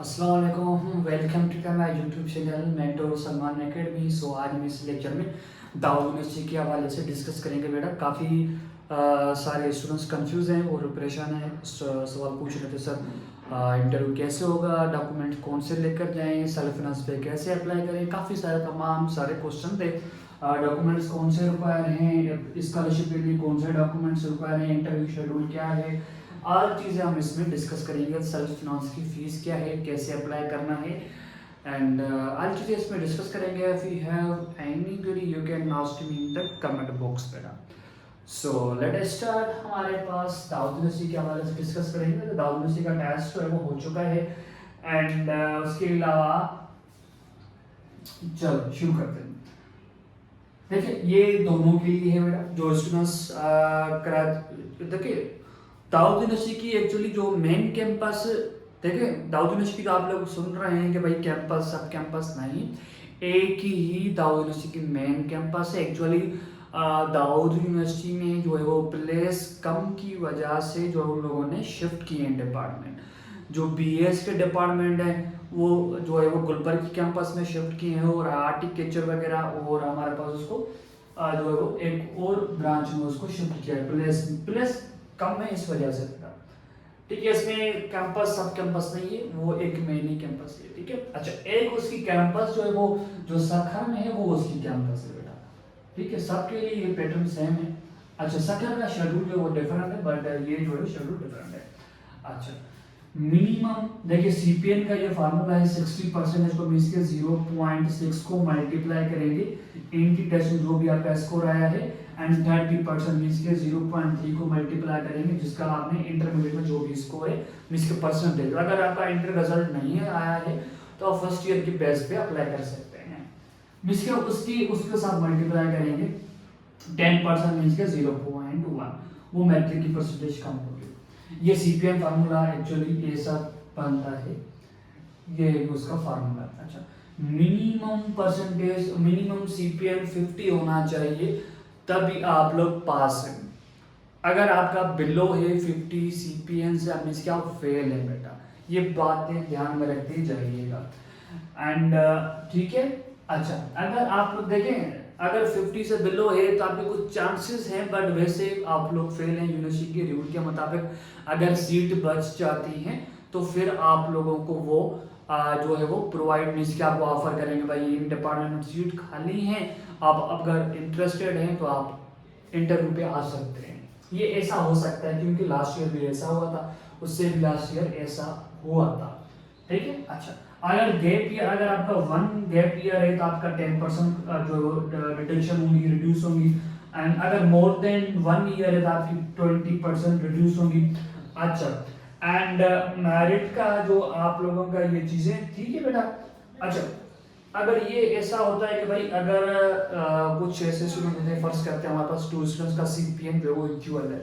अस्सलाम वालेकुम, welcome to my YouTube channel mentor Salman academy. So आज हम इस लेक्चर में दाऊद यूनिवर्सिटी के हवाले से डिस्कस करेंगे। बेटा काफ़ी सारे स्टूडेंट्स कंफ्यूज हैं और परेशान हैं। सवाल पूछ रहे थे सर इंटरव्यू कैसे होगा, डॉक्यूमेंट कौन से लेकर जाएं, सेल्फ फाइनेंस पे कैसे अप्लाई करें, काफ़ी सारे तमाम सारे क्वेश्चन थे। डॉक्यूमेंट्स कौन से रिक्वायर हैं, स्कॉलरशिप के लिए कौन से डॉक्यूमेंट्स रिक्वायर हैं, इंटरव्यू शेड्यूल क्या है, और चीज़ें हम इसमें डिस्कस करेंगे। सेल्फ फाइनेंस की फ़ीस क्या है, कैसे अप्लाई करना है, एंड आज चीज़ें इसमें डिस्कस करेंगे। If you have any query you can ask me in the comment box बेटा। So let us start. हमारे पास दाऊद यूनिवर्सिटी के हवाले से डिस्कस करेंगे। तो दाऊद यूनिवर्सिटी का टेस्ट जो है वो हो चुका है, एंड उसके अलावा चलो शुरू करते हैं। देखिए ये दोनों के लिए है बेटा, जो स्टूडेंट्स करा। देखिए दाऊद यूनिवर्सिटी की एक्चुअली जो मेन कैंपस, देखिए दाऊद यूनिवर्सिटी का आप लोग सुन रहे हैं कि भाई कैंपस सब कैंपस नहीं, एक ही दाऊद यूनिवर्सिटी की मेन कैंपस है। एक्चुअली दाऊद यूनिवर्सिटी में जो है वो प्लेस कम की वजह से जो उन लोगों ने शिफ्ट किए हैं डिपार्टमेंट। जो बीएस के डिपार्टमेंट है वो जो है वो गुलबर्ग के कैंपस में शिफ्ट किए हैं, और आर्टिटेक्चर वगैरह और हमारे पास उसको जो है वो एक और ब्रांच में उसको शिफ्ट किया है। प्लेस प्लेस कम है इस वजह से। ठीक है, इसमें कैंपस सब कैंपस नहीं है, वो एक मेन ही कैंपस है। ठीक है, अच्छा एक उसकी कैंपस जो है वो जो सखर में है वो उसकी कैंपस है बेटा। ठीक है, सबके लिए ये पैटर्न सेम है। अच्छा सखर का शेड्यूल जो वो डिफरेंट है, बट ये जो है शेड्यूल डिफरेंट है। अच्छा मिनिमम देखिए सीपीएन का ये फार्मूला है 60% को मीन्स के 0.6 को मल्टीप्लाई करेंगे इनकी टेस्ट में जो भी आपका स्कोर आया है, एंड 30% मीन्स के 0.3 को मल्टीप्लाई करेंगे जिसका आपने इंटरमीडिएट में जो भी स्कोर है मीन्स के परसेंटेज। अगर आपका इंटर रिजल्ट नहीं है आया है तो आप फर्स्ट ईयर की बेस पे अप्लाई कर सकते हैं। मीन्स के उसके साथ मल्टीप्लाई करेंगे 10% मीन्स के 0.1, वो मैट्रिक की परसेंटेज कम होगी। ये सीपीएम फार्मूला एक्चुअली ऐसा बनता है, ये उसका फार्मूला। अच्छा मिनिमम परसेंटेज, मिनिमम सीपीएम 50 होना चाहिए तभी आप लोग पास हैं। अगर आपका बिलो है 50 सीपीएम से मीन्स कि आप फेल है बेटा। ये बातें ध्यान में रखते जाइएगा। एंड ठीक है। अच्छा अगर आप लोग देखें अगर 50 से बिलो है तो आपके कुछ चांसेस हैं, बट वैसे आप लोग फेल हैं यूनिवर्सिटी के रूल के मुताबिक। अगर सीट बच जाती हैं तो फिर आप लोगों को वो जो है वो प्रोवाइड मीन्स कि आपको ऑफर करेंगे भाई इन डिपार्टमेंट में सीट खाली हैं, आप अगर इंटरेस्टेड हैं तो आप इंटरव्यू पे आ सकते हैं। ये ऐसा हो सकता है क्योंकि लास्ट ईयर भी ऐसा हुआ था, उससे भी लास्ट ईयर ऐसा हुआ था। ठीक है। अच्छा अगर गैप ईयर, अगर आपका 1 गैप ईयर है तो आपका 10% जो रिडक्शन होगी, रिड्यूस होगी, एंड अगर मोर देन 1 ईयर है तो आपकी 20% रिड्यूस होगी। अच्छा एंड मेरिट का जो आप लोगों का ये चीजें ठीक है बेटा। अच्छा अगर ये ऐसा होता है कि भाई अगर कुछ ऐसे स्टूडेंट होते हैं, फर्स्ट करते हैं हमारे पास 2 स्टूडेंट्स का सीपीएम जो वो इक्वल है,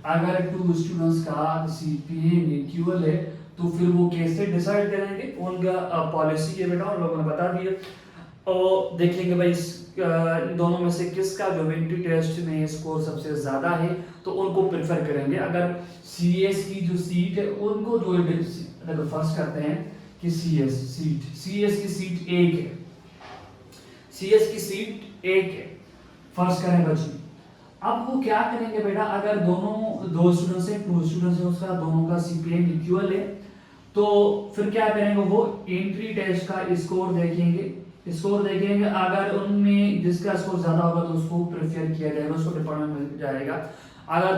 अगर 2 स्टूडेंट्स का सीपीएम इक्वल है तो फिर वो कैसे डिसाइड करेंगे, उनका पॉलिसी है बेटा उन लोगों ने बता दिया। और देखेंगे भाई दोनों में से किसका जो विंटी टेस्ट में स्कोर सबसे ज़्यादा है तो उनको प्रेफर करेंगे। अगर सीएस की जो सीट है उनको जो अगर फर्स्ट करते हैं कि सीएस की सीट एक है, सीएस की सीट एक है, फर्स्ट करें बच्चे। अब वो क्या करेंगे बेटा, अगर दोनों 2 स्टूडेंट्स हैं, 2 स्टूडेंट्स हैं, उसका दोनों का सीपीएम इक्वल है तो फिर क्या करेंगे, वो एंट्री टेस्ट का स्कोर देखेंगे। अगर उनमें जिसका स्कोर ज्यादा होगा तो उसको प्रेफर किया जाएगा, उसको डिपार्टमेंट मिल जाएगा। अगर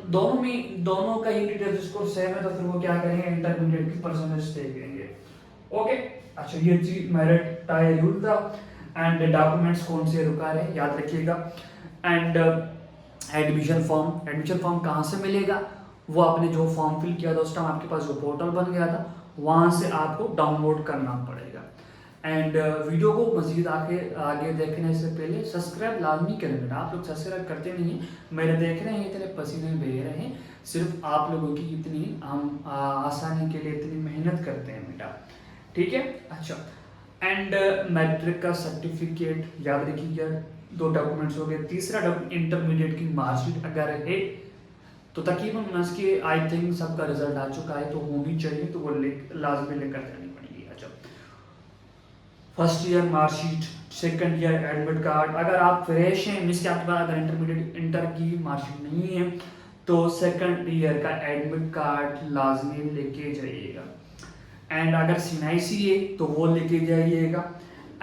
दोनों का एंट्री टेस्ट स्कोर सेम है तो फिर वो क्या करेंगे, इंटरमीडिएट की परसेंटेज देखेंगे। ओके। अच्छा ये चीज मेरिट टाई रूल था। एंड डॉक्यूमेंट्स कौन से रुका रहे याद रखिएगा। एंड एडमिशन फॉर्म कहाँ से मिलेगा, वो आपने जो फॉर्म फिल किया था उस टाइम आपके पास जो पोर्टल बन गया था वहाँ से आपको डाउनलोड करना पड़ेगा। एंड वीडियो को मजीद आगे देखने से पहले सब्सक्राइब लाजमी करें बेटा। आप लोग सब्सक्राइब करते नहीं हैं, मेरे देख रहे हैं इतने पसीने बह रहे हैं, सिर्फ आप लोगों की इतनी हम आसानी के लिए इतनी मेहनत करते हैं बेटा। ठीक है। अच्छा एंड मैट्रिक का सर्टिफिकेट याद रखिएगा, 2 डॉक्यूमेंट्स हो गए। तीसरा डॉक्यूमेंट इंटरमीडिएट की मार्कशीट अगर है तो तकरीबन उसके आई थिंक सबका रिजल्ट आ चुका है तो होनी चाहिए, तो वो लाजमी लेकर जानी पड़ेगी। First year marksheet, second year admit card. अगर आप फ्रेश हैं मीन्स कि आपके पास अगर इंटरमीडिएट इंटर की मार्कशीट नहीं है तो सेकंड ईयर का एडमिट कार्ड लाजमी लेके जाइएगा। एंड अगर सीएनआईसी है तो वो लेके जाइएगा।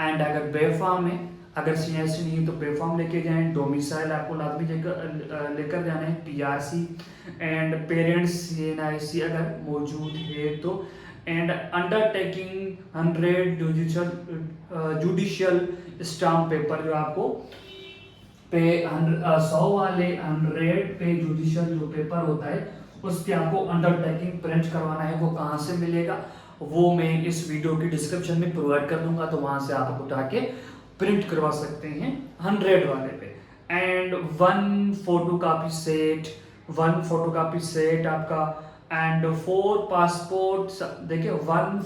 एंड अगर बेफाम है, अगर सीएनआईसी नहीं है तो बेफाम लेके जाएं। डोमिसाइल आपको लाजमी लेकर जाना है, पीआरसी। एंड पेरेंट्स सीएनआईसी अगर मौजूद है तो। And undertaking 100 judicial stamp paper जो आपको पे 100 वाले 100 पे जुडिशियल जो पेपर होता है उस पे आपको अंडरटेकिंग प्रिंट करवाना है। वो कहाँ से मिलेगा वो मैं इस वीडियो की डिस्क्रिप्शन में प्रोवाइड कर दूंगा, तो वहां से आप उठा के प्रिंट करवा सकते हैं 100 वाले पे। एंड 1 फोटो कापी सेट आपका। एंड 4 पासपोर्ट, देखिए 1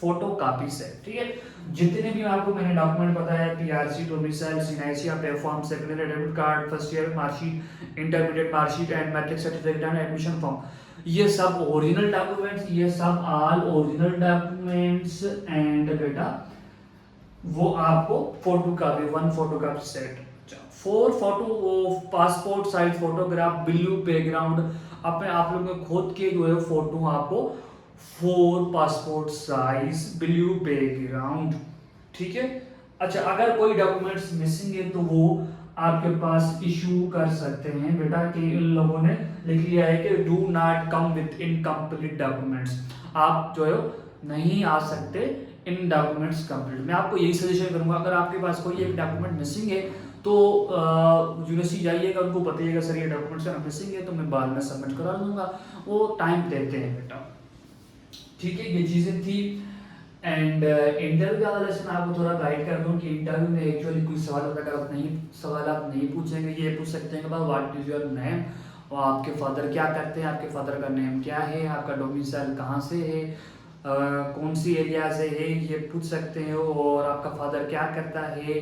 फोटो कापी सेट, ठीक है। जितने भी आपको मैंने डॉक्यूमेंट बताया, PRC, domicile, CNIC, pay form, secondary admit card, first year marksheet, intermediate marksheet and matric certificate and admission form, ये सब ओरिजिनल डॉक्यूमेंट्स, ये सब ऑल ओरिजिनल डॉक्यूमेंट्स। एंड बेटा वो आपको photo copy 1 photo copy set, 4 photo passport size photograph, blue background, अपने आप लोगों के खुद के जो है फोटो आपको 4 पासपोर्ट साइज ब्लू बैकग्राउंड, ठीक है। अच्छा, अगर कोई डॉक्यूमेंट्स मिसिंग है तो वो आपके पास इशू कर सकते हैं बेटा, कि इन लोगों ने लिख लिया है कि do not come with incomplete documents, आप जो है नहीं आ सकते इन डॉक्यूमेंट्स कंप्लीट। मैं आपको यही सजेशन करूंगा, अगर आपके पास कोई एक डॉक्यूमेंट मिसिंग है तो यूनिवर्सिटी जाइएगा, उनको बताइएगा सर ये डॉक्यूमेंट्स मिसिंग है तो मैं बाद में सबमिट करा दूंगा, वो टाइम देते हैं बेटा, ठीक है। ये चीज़ें थी। एंड इंटरव्यू का वाला मैं आपको थोड़ा गाइड कर दूं कि इंटरव्यू में एक्चुअली कोई सवाल आप नहीं पूछेंगे। ये पूछ सकते हैं कि व्हाट इज योर नेम, और आपके फादर क्या करते हैं, आपके फादर का नेम क्या है, आपका डोमिसाइल कहाँ से है, कौन सी एरिया से है, ये पूछ सकते हैं। और आपका फादर क्या करता है,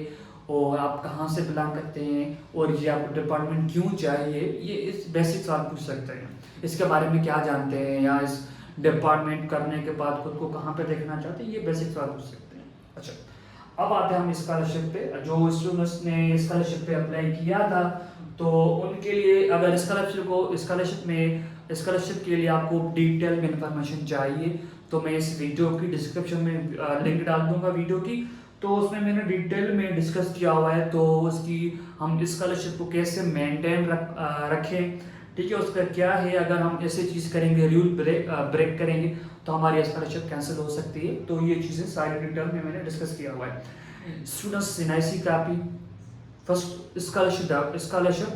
और आप कहाँ से बिलोंग करते हैं, और ये आपको डिपार्टमेंट क्यों चाहिए, ये इस बेसिक सवाल पूछ सकते हैं। इसके बारे में क्या जानते हैं, या इस डिपार्टमेंट करने के बाद खुद को कहाँ पे देखना चाहते हैं, ये बेसिक सवाल पूछ सकते हैं। अच्छा, अब आते हैं हम स्कॉलरशिप पे। जो स्टूडेंट्स ने स्कॉलरशिप पे अप्लाई किया था तो उनके लिए, अगर स्कॉलरशिप के लिए आपको डिटेल में इंफॉर्मेशन चाहिए तो मैं इस वीडियो की डिस्क्रिप्शन में लिंक डाल दूंगा वीडियो की, तो उसमें मैंने डिटेल में डिस्कस किया हुआ है। तो उसकी हम स्कॉलरशिप को कैसे मेंटेन रखें, ठीक है, उसका क्या है, अगर हम ऐसे चीज़ करेंगे, रूल ब्रेक करेंगे तो हमारी स्कॉलरशिप कैंसिल हो सकती है। तो ये चीज़ें सारी डिटेल में मैंने डिस्कस किया हुआ है। Students CNIC copy, first scholarship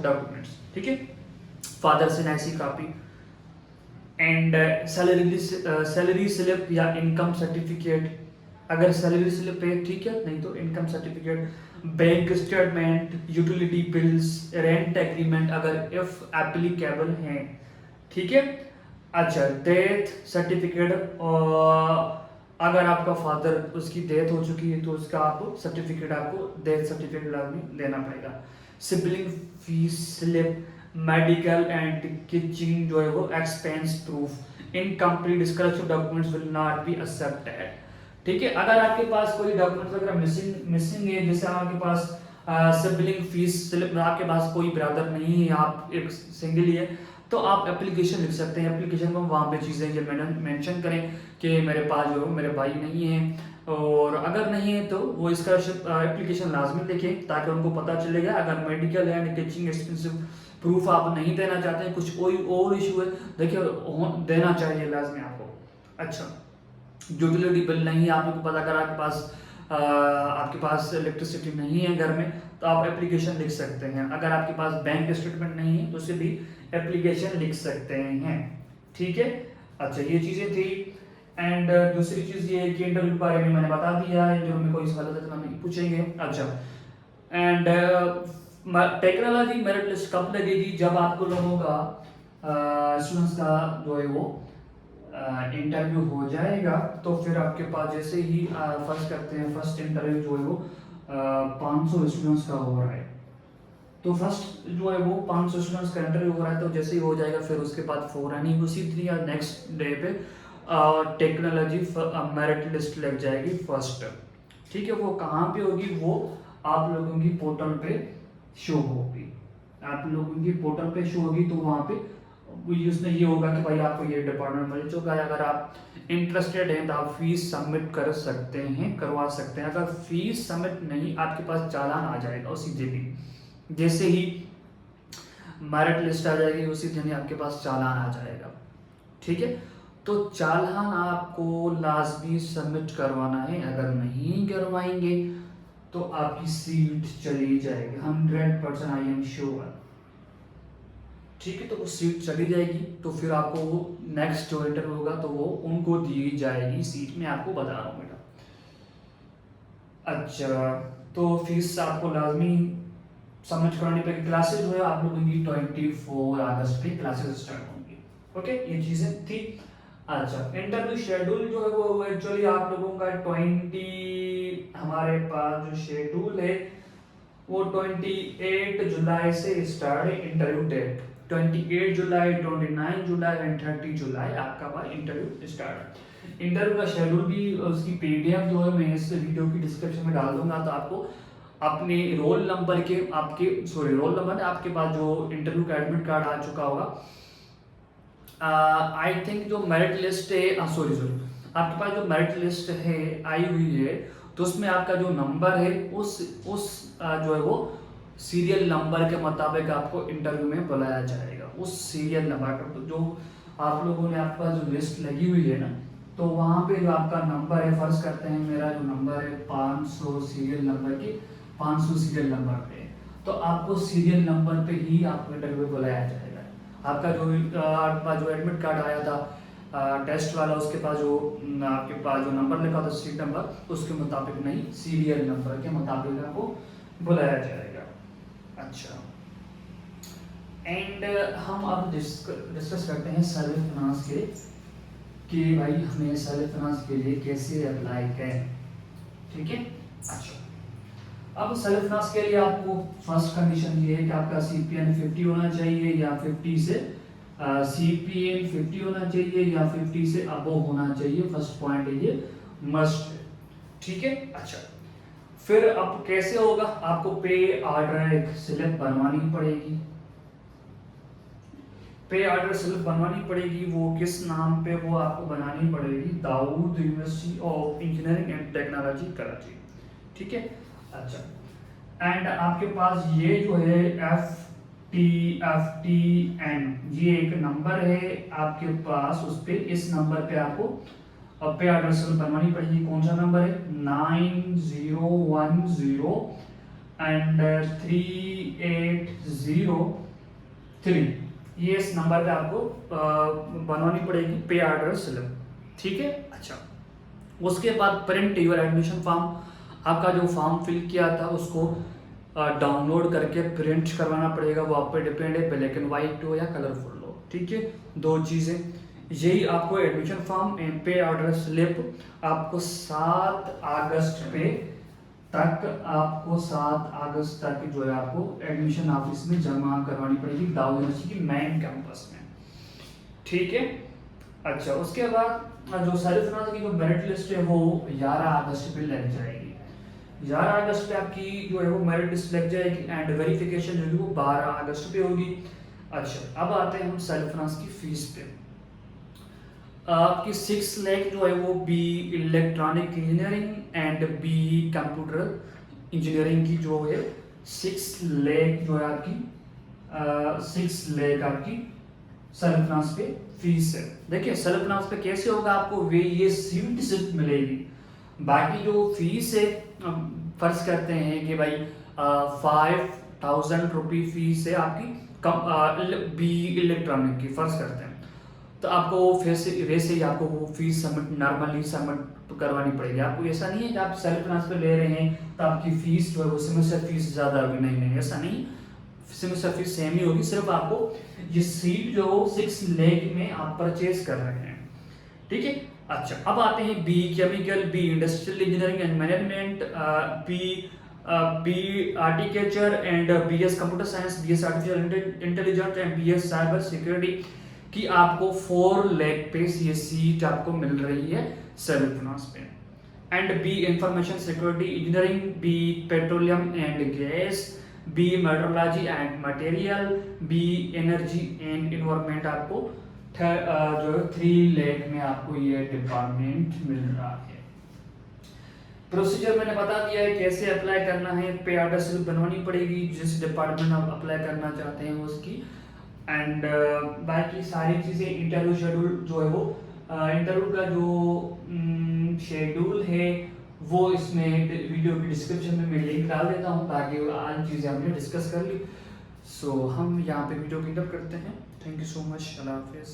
documents, ठीक है, father CNIC copy, and salary slip या इनकम सर्टिफिकेट, अगर सैलरी स्लिप है ठीक है, नहीं तो income certificate, bank statement, utility bills, rent agreement अगर इफ एप्लीकेबल हैं, ठीक है। अच्छा, डेथ सर्टिफिकेट, और अगर आपका फादर उसकी डेथ हो चुकी है तो उसका आपको सर्टिफिकेट, आपको डेथ सर्टिफिकेट लेना पड़ेगा। Sibling fees slip, medical and teaching जो है वो expense proof, incomplete scholarship documents will not be accepted, ठीक है। अगर आपके पास कोई डॉक्यूमेंट्स वगैरह मिसिंग है, जैसे आपके पास सिबलिंग फीस स्लिप, आपके पास कोई ब्रदर नहीं है, आप एक सिंगल ही है, तो आप एप्लीकेशन लिख सकते हैं। एप्लीकेशन में वहाँ पे चीज़ें ये मेंशन करें कि मेरे पास जो मेरे भाई नहीं है, और अगर नहीं है तो वो इसका एप्लीकेशन लाजमी लिखें ताकि उनको पता चलेगा। अगर medical and teaching expensive proof आप नहीं देना चाहते हैं, कुछ कोई और इशू है, देखिए देना चाहिए लाजमी आपको। अच्छा, यूटिलिटी बिल नहीं है, आपको पता, अगर आपके पास इलेक्ट्रिसिटी नहीं है घर में तो आप एप्लीकेशन लिख सकते हैं। अगर आपके पास बैंक स्टेटमेंट नहीं है तो उसे भी एप्लीकेशन लिख सकते हैं, ठीक है। अच्छा, ये चीज़ें थी। एंड दूसरी चीज़ ये कि इंटरव्यू के बारे में मैंने बता दिया है, जो में कोई सवाल है तो नहीं पूछेंगे। अच्छा, एंड टेक्नोलॉजी मेरिट लिस्ट कब लगेगी, जब आपको लोगों का स्टूडेंट्स का जो है वो इंटरव्यू हो जाएगा, तो फिर आपके पास जैसे ही फर्स्ट करते हैं, फर्स्ट इंटरव्यू जो है वो 500 स्टूडेंट्स का हो रहा है, तो फर्स्ट जो है वो 500 स्टूडेंट्स का इंटरव्यू हो रहा है, तो जैसे ही हो जाएगा फिर उसके बाद फौरन ही उसी दिन या नेक्स्ट डे पे टेक्नोलॉजी मेरिट लिस्ट लग जाएगी फर्स्ट, ठीक है, वो कहाँ पे होगी, वो आप लोगों की पोर्टल पे शो होगी, आप लोगों की पोर्टल पे शो होगी। तो वहाँ पे उसमें ये होगा कि भाई आपको ये डिपार्टमेंट मिल चुका है। अगर आप इंटरेस्टेड हैं तो आप फीस सबमिट कर सकते हैं, करवा सकते हैं। अगर फीस सबमिट नहीं, आपके पास चालान आ जाएगा उसी दिन ही, जैसे ही मेरिट लिस्ट आ जाएगी उसी दिन ही आपके पास चालान आ जाएगा। ठीक है, तो चालान आपको लाजमी सबमिट करवाना है। अगर नहीं करवाएंगे तो आपकी सीट चली जाएगी, 100% आई एम श्योर। ठीक है, तो वो सीट चली जाएगी तो फिर आपको वो नेक्स्ट जो इंटरव्यू होगा तो वो उनको दी जाएगी सीट। मैं आपको बता रहा हूँ बेटा। अच्छा, तो फीस आपको लाजमी सबमिट करानी पड़ेगी। क्लासेस जो है आप लोगों की 24 अगस्त पे क्लासेस स्टार्ट होंगी। ओके, ये चीज़ें थी। अच्छा, इंटरव्यू शेड्यूल जो है वो एक्चुअली आप लोगों का 20, हमारे पास जो शेड्यूल है वो 28 जुलाई से स्टार्ट है। Interview date 28 July, 29 July and 30 July आपका पास इंटरव्यू स्टार्ट है। इंटरव्यू का शेड्यूल भी उसकी पीडीएफ जो है मैं इस वीडियो की डिस्क्रिप्शन में डाल दूंगा, तो आपको अपने रोल नंबर के रोल नंबर आपके पास जो इंटरव्यू का एडमिट कार्ड आ चुका होगा, आई थिंक जो मेरिट लिस्ट है, आपके पास जो मेरिट लिस्ट है आई हुई है, तो उसमें आपका जो नंबर है उस जो है वो सीरियल नंबर के मुताबिक आपको इंटरव्यू में बुलाया जाएगा। उस सीरियल नंबर पर जो आप लोगों ने आपके पास जो लिस्ट लगी हुई है ना, तो वहाँ पे जो आपका नंबर है, फर्ज करते हैं मेरा जो नंबर है 500 सीरियल नंबर की 500 सीरियल नंबर पे, तो आपको सीरियल नंबर पे ही आपको इंटरव्यू बुलाया जाएगा। आपका जो आपके पास जो एडमिट कार्ड आया था टेस्ट वाला, उसके पास जो आपके पास जो नंबर लिखा था सीट नंबर, उसके मुताबिक नहीं, सीरियल नंबर के मुताबिक आपको बुलाया जाएगा। अच्छा, एंड हम अब डिस्कस करते हैं सर्विस फाइनेंस के, कि भाई हमें सर्विस फाइनेंस के लिए कैसे अप्लाई करें। ठीक है, अच्छा, अब सर्विस फाइनेंस के लिए आपको फर्स्ट कंडीशन ये है कि आपका सीपीएन 50 होना चाहिए या 50 से सीपीएन 50 होना चाहिए या 50 से अबव होना चाहिए। फर्स्ट पॉइंट है ये, मस्ट है। ठीक है, अच्छा, फिर अब कैसे होगा, आपको पे ऑर्डर एक स्लिप बनवानी पड़ेगी। पे ऑर्डर स्लिप बनवानी पड़ेगी, वो किस नाम पे, वो आपको बनानी पड़ेगी, Dawood university of engineering and technology Karachi. ठीक है, अच्छा, एंड आपके पास ये जो है FTN ये एक नंबर है आपके पास, उस पे इस नंबर पे आपको पे ऑर्डर स्लिप बनवानी पड़ेगी। कौन सा नंबर है, 9010 एंड 3803, ये इस नंबर पे आपको बनवानी पड़ेगी पे ऑर्डर स्लिप। ठीक है, अच्छा, उसके बाद प्रिंट योर एडमिशन फॉर्म, आपका जो फॉर्म फिल किया था उसको डाउनलोड करके प्रिंट करवाना पड़ेगा। वो आप पे डिपेंड है, ब्लैक एंड वाइट हो या कलरफुल हो। ठीक है, दो चीज़ें, यही आपको एडमिशन फॉर्म एंड पे ऑर्डर स्लिप आपको 7 अगस्त पे तक, आपको 7 अगस्त तक जो है आपको एडमिशन ऑफिस में जमा करवानी पड़ेगी, दाऊद यूनिवर्सिटी की मेन कैंपस में। ठीक है, अच्छा, उसके बाद जो सर्विस फाइनेंस की जो मेरिट लिस्ट है वो 11 अगस्त पे लग जाएगी। 11 अगस्त पे आपकी जो है वो मेरिट लिस्ट लग जाएगी एंड वेरिफिकेशन जो है वो 12 अगस्त पे होगी। अच्छा, अब आते हैं हम सर्विस फाइनेंस की फीस पे। आपकी 6 लाख जो है वो B electronic engineering and B computer engineering की जो है 6 लाख जो है आपकी 6 लाख आपकी सर्विस फाइनेंस पे फीस है। देखिए सर्विस फाइनेंस पे कैसे होगा, आपको वे ये सीट सिर्फ मिलेगी, बाकी जो फीस है फर्ज करते हैं कि भाई 5000 रुपये फीस है आपकी बी इलेक्ट्रॉनिक की, फर्ज करते हैं, तो आपको वैसे ही आपको वो फीस सबमिट नॉर्मली सबमिट करवानी पड़ेगी। आपको ऐसा नहीं है कि आप सेल्फ फाइनेंस पे ले रहे हैं तो आपकी फीस जो है वो सेमेस्टर फीस ज़्यादा होगी, नहीं, ऐसा नहीं, सेमेस्टर फीस सेम ही होगी, सिर्फ आपको ये सीट जो 6 लाख में आप परचेज कर रहे हैं। ठीक है, अच्छा, अब आते हैं B chemical, B industrial engineering and management, B agriculture and BS computer science, BS artificial intelligence and BS cyber security की आपको 4 लाख पे ये सीट आपको मिल रही है सर्विस फाइनेंस पे। And B information security engineering, B petroleum and gas, B metrology and material, B energy and environment. आपको जो 3 लाख में आपको ये डिपार्टमेंट मिल रहा है। प्रोसीजर मैंने बता दिया है कैसे अप्लाई करना है। पे ऑर्डर स्लिप बनवानी पड़ेगी जिस डिपार्टमेंट आप अप्लाई करना चाहते हैं उसकी। एंड बाकी सारी चीज़ें इंटरव्यू शेड्यूल जो है वो इंटरव्यू का जो शेड्यूल है वो इसमें वीडियो की डिस्क्रिप्शन में मैं लिंक डाल देता हूँ ताकि आज चीज़ें हमने डिस्कस कर ली। सो हम यहाँ पे वीडियो को एंड करते हैं। Thank you so much. Allah हाफिज़।